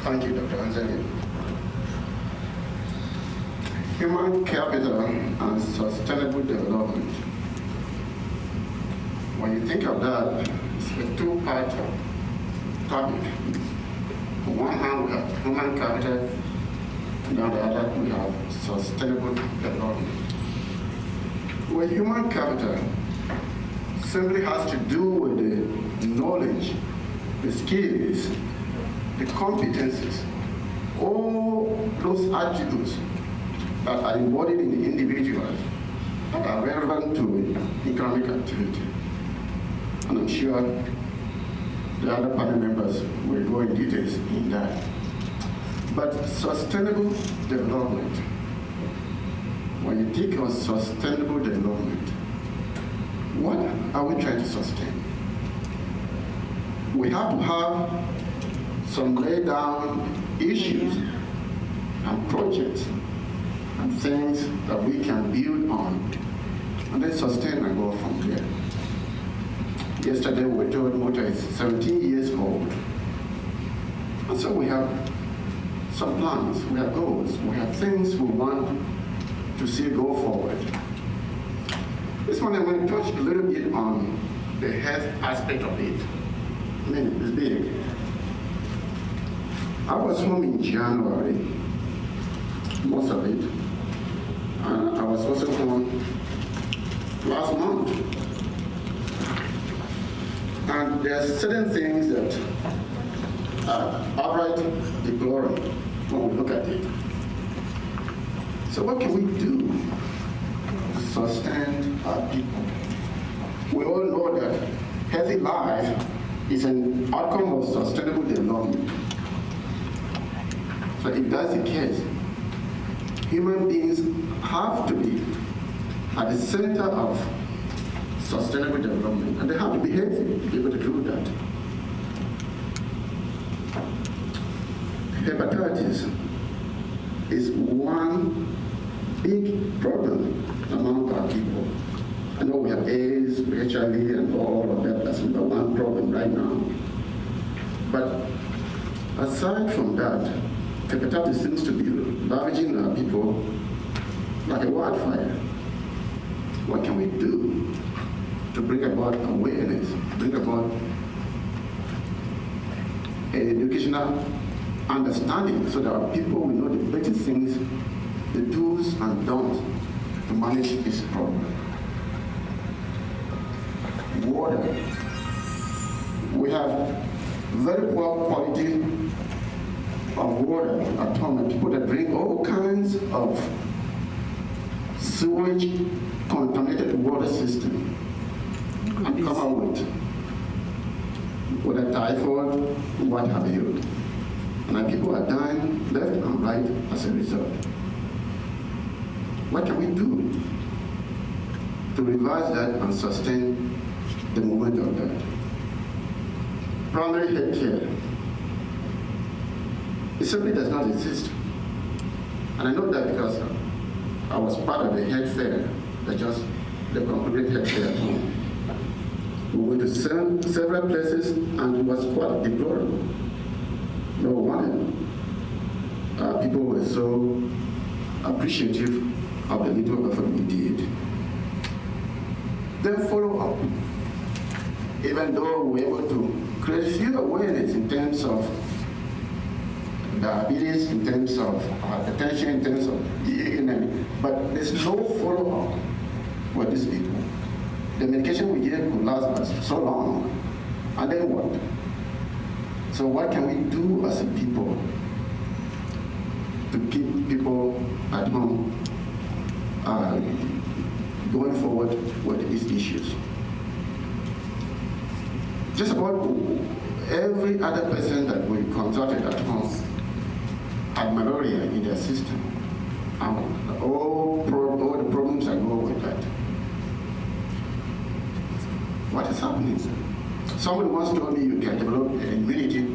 Thank you, Dr. Anzeli. Human capital and sustainable development. When you think of that, it's a two-part topic. On one hand, we have human capital, and on the other, we have sustainable development. Well, human capital simply has to do with the knowledge, the skills, the competencies, all those attributes that are embodied in the individuals that are relevant to economic activity. And I'm sure the other panel members will go in details in that. But sustainable development, when you think of sustainable development, what are we trying to sustain? We have to have some laid down issues and projects and things that we can build on and then sustain and go from there. Yesterday we were told Mota is 17 years old. And so we have some plans, we have goals, we have things we want to see go forward. This one I'm going to touch a little bit on the health aspect of it. I mean, it's big. I was home in January, most of it, and I was also home last month. And there are certain things that are outright deploring when we look at it. So what can we do to sustain our people? We all know that healthy life is an outcome of sustainable development. So if that's the case, human beings have to be at the center of sustainable development, and they have to be healthy to be able to do that. Hepatitis is one big problem among our people. I know we have AIDS, HIV, and all of that. That's number one problem right now. But aside from that, hepatitis seems to be ravaging our people like a wildfire. What can we do to bring about awareness, bring about an educational understanding so that our people will know the basic things, the do's and don'ts to manage this problem? Water. We have very poor quality of water at home, and people that drink all kinds of sewage contaminated water system and come out with a typhoid, what have you. And people are dying left and right as a result. What can we do to reverse that and sustain the movement of that? Primary health care. It simply does not exist. And I know that because I was part of the health fair that just the concluded health fair at home. We went to several places and it was quite deplorable. No one. People were so appreciative of the little effort we did. Then follow up. Even though we were able to create few awareness in terms of diabetes, in terms of hypertension, in terms of but there's no follow-up for these people. The medication we give could last us so long, and then what? So what can we do as a people to keep people at home going forward with these issues? Just about every other person that we consulted at home had malaria in their system. All the problems that go with that. What is happening? Somebody once told me you can develop an immunity.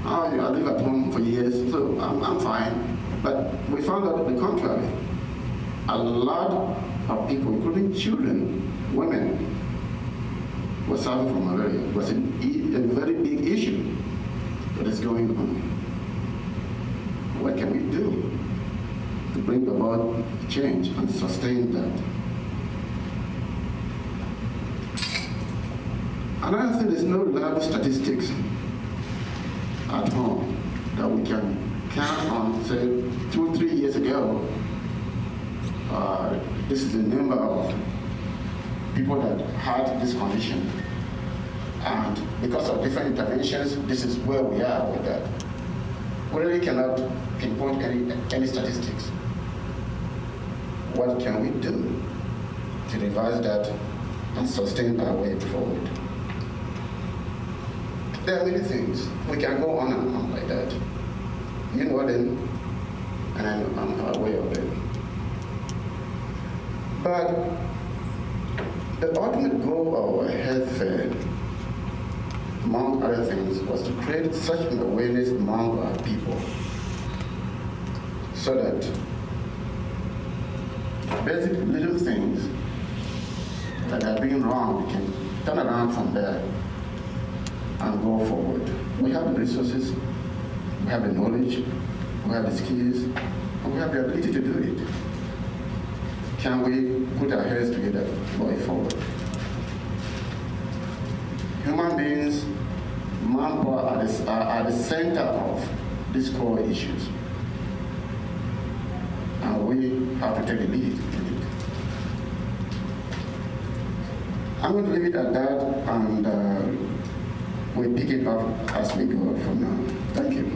I live at home for years, so I'm fine. But we found out the contrary. A lot of people, including children, women, were suffering from malaria. It was a very big issue that is going on. do to bring about change and sustain that? Another thing, there's no reliable statistics at home that we can count on. Say 2 or 3 years ago, this is the number of people that had this condition, and because of different interventions, this is where we are with that. We really cannot pinpoint any statistics. What can we do to revise that and sustain our way forward? There are many things. We can go on and on like that. You know them, and I'm aware of them. But the ultimate goal of our health fair, among other things, was to create such an awareness among our people so that basic little things that are being wrong can turn around from there and go forward. We have the resources, we have the knowledge, we have the skills, and we have the ability to do it. Can we put our heads together going forward? Human beings, manpower are the center of these core issues. And we have to take the lead in it. I'm going to leave it at that, and we'll pick it up as we go from now. Thank you.